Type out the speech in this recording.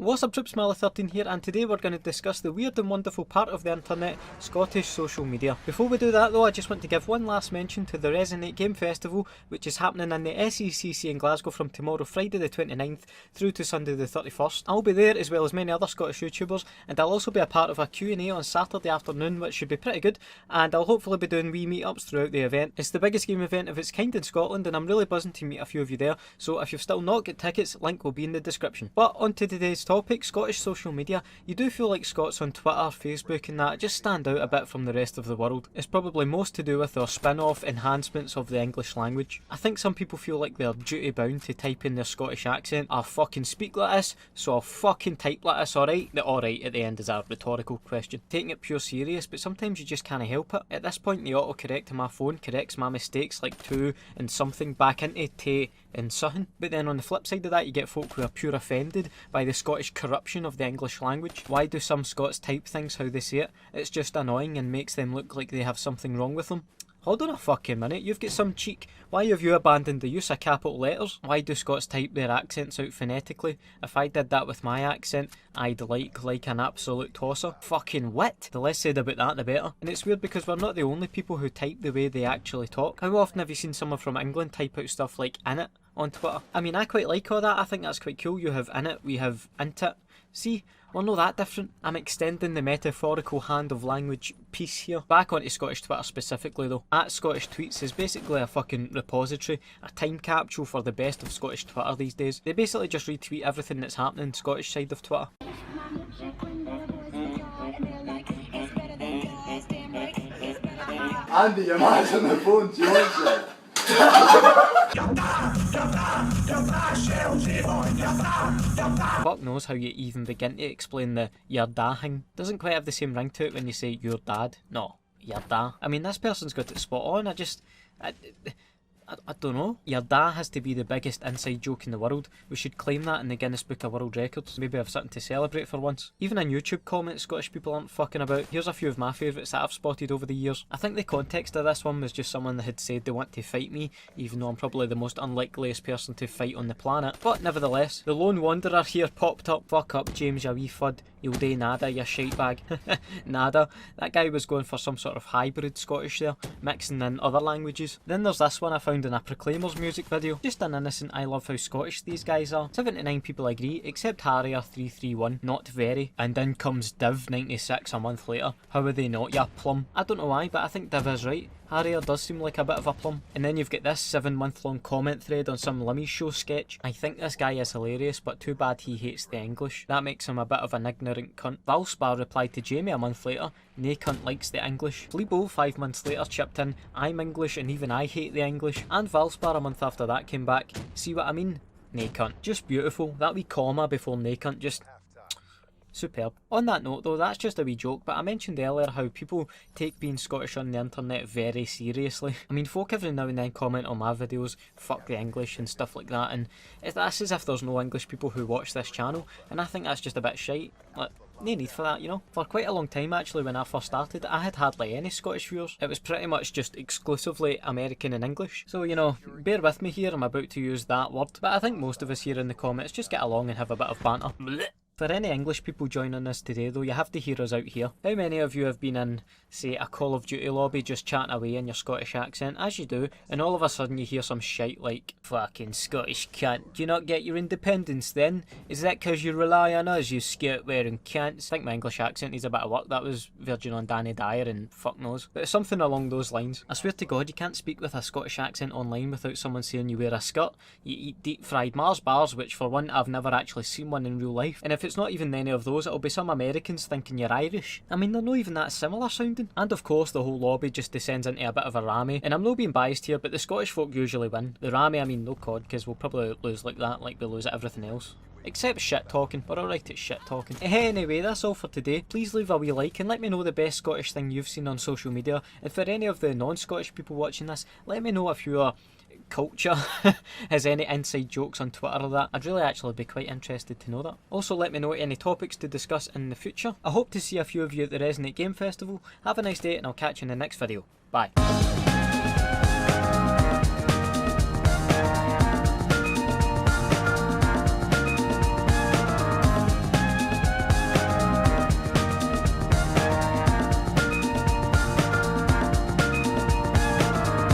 What's up troops, Miller13 here, and today we're going to discuss the weird and wonderful part of the internet, Scottish social media. Before we do that though, I just want to give one last mention to the Resonate Game Festival, which is happening in the SECC in Glasgow from tomorrow Friday the 29th through to Sunday the 31st. I'll be there as well as many other Scottish YouTubers, and I'll also be a part of a Q&A on Saturday afternoon, which should be pretty good, and I'll hopefully be doing wee meetups throughout the event. It's the biggest game event of its kind in Scotland, and I'm really buzzing to meet a few of you there, so if you've still not got tickets, link will be in the description. But on to today's topic, Scottish social media. You do feel like Scots on Twitter, Facebook and that just stand out a bit from the rest of the world. It's probably most to do with their spin-off enhancements of the English language. I think some people feel like they're duty bound to type in their Scottish accent. I fucking speak like this, so I'll fucking type like this, alright? The alright at the end is a rhetorical question. Taking it pure serious, but sometimes you just can't help it. At this point the autocorrect on my phone corrects my mistakes like to and something back into te and something. But then on the flip side of that, you get folk who are pure offended by the Scottish corruption of the English language. Why do some Scots type things how they say it? It's just annoying and makes them look like they have something wrong with them. Hold on a fucking minute, you've got some cheek. Why have you abandoned the use of capital letters? Why do Scots type their accents out phonetically? If I did that with my accent, I'd like an absolute tosser. Fucking wit! The less said about that the better. And it's weird because we're not the only people who type the way they actually talk. How often have you seen someone from England type out stuff like in it on Twitter? I mean, I quite like all that, I think that's quite cool. You have in it, we have int it. See, we're not that different. I'm extending the metaphorical hand of language piece here. Back onto Scottish Twitter specifically though. At Scottish Tweets is basically a fucking repository, a time capsule for the best of Scottish Twitter these days. They basically just retweet everything that's happening Scottish side of Twitter. Andy, your man's on the phone, she wants it. Fuck knows how you even begin to explain the your da thing. Doesn't quite have the same ring to it when you say your dad. No, your da. I mean, this person's got it spot on. I don't know. Your da has to be the biggest inside joke in the world. We should claim that in the Guinness Book of World Records. Maybe have something to celebrate for once. Even in YouTube comments Scottish people aren't fucking about. Here's a few of my favourites that I've spotted over the years. I think the context of this one was just someone that had said they want to fight me, even though I'm probably the most unlikeliest person to fight on the planet. But nevertheless, the lone wanderer here popped up. Fuck up James, ya wee fud. You'll do nada, ya shite bag. Nada. That guy was going for some sort of hybrid Scottish there, mixing in other languages. Then there's this one I found in a Proclaimers music video. Just an innocent I love how Scottish these guys are. 79 people agree, except Harrier331, not very. And then comes Div96 a month later. How are they not, ya plum? I don't know why, but I think Div is right. Harrier does seem like a bit of a plum. And then you've got this 7-month-long comment thread on some Limmy Show sketch. I think this guy is hilarious, but too bad he hates the English. That makes him a bit of an ignorant cunt. Valspar replied to Jamie a month later, "Nae cunt likes the English." Flebo 5 months later chipped in, "I'm English and even I hate the English." And Valspar a month after that came back, "See what I mean? Nae cunt." Just beautiful. That wee comma before nae cunt just... superb. On that note though, that's just a wee joke, but I mentioned earlier how people take being Scottish on the internet very seriously. I mean, folk every now and then comment on my videos, fuck the English and stuff like that, and that's as if there's no English people who watch this channel, and I think that's just a bit shite. Like, no need for that, you know. For quite a long time actually, when I first started, I had hardly any Scottish viewers. It was pretty much just exclusively American and English. So, you know, bear with me here, I'm about to use that word. But I think most of us here in the comments just get along and have a bit of banter. For any English people joining us today though, you have to hear us out here. How many of you have been in, say, a Call of Duty lobby just chatting away in your Scottish accent, as you do, and all of a sudden you hear some shite like, "Fucking Scottish cunt, do you not get your independence then? Is that cause you rely on us, you skirt-wearing cunts?" I think my English accent needs a bit of work. That was Virgin on Danny Dyer and fuck knows. But it's something along those lines. I swear to God, you can't speak with a Scottish accent online without someone saying you wear a skirt, you eat deep-fried Mars bars, which for one, I've never actually seen one in real life. And if it's not even any of those, it'll be some Americans thinking you're Irish. I mean, they're not even that similar sounding. And of course, the whole lobby just descends into a bit of a rammy. And I'm not being biased here, but the Scottish folk usually win. The rammy, I mean, no cod, because we'll probably lose like that, like we lose at everything else. Except shit talking. We're alright at shit talking. Anyway, that's all for today. Please leave a wee like and let me know the best Scottish thing you've seen on social media. And for any of the non-Scottish people watching this, let me know if your culture has any inside jokes on Twitter or that. I'd really actually be quite interested to know that. Also let me know any topics to discuss in the future. I hope to see a few of you at the Resonate Game Festival. Have a nice day and I'll catch you in the next video. Bye.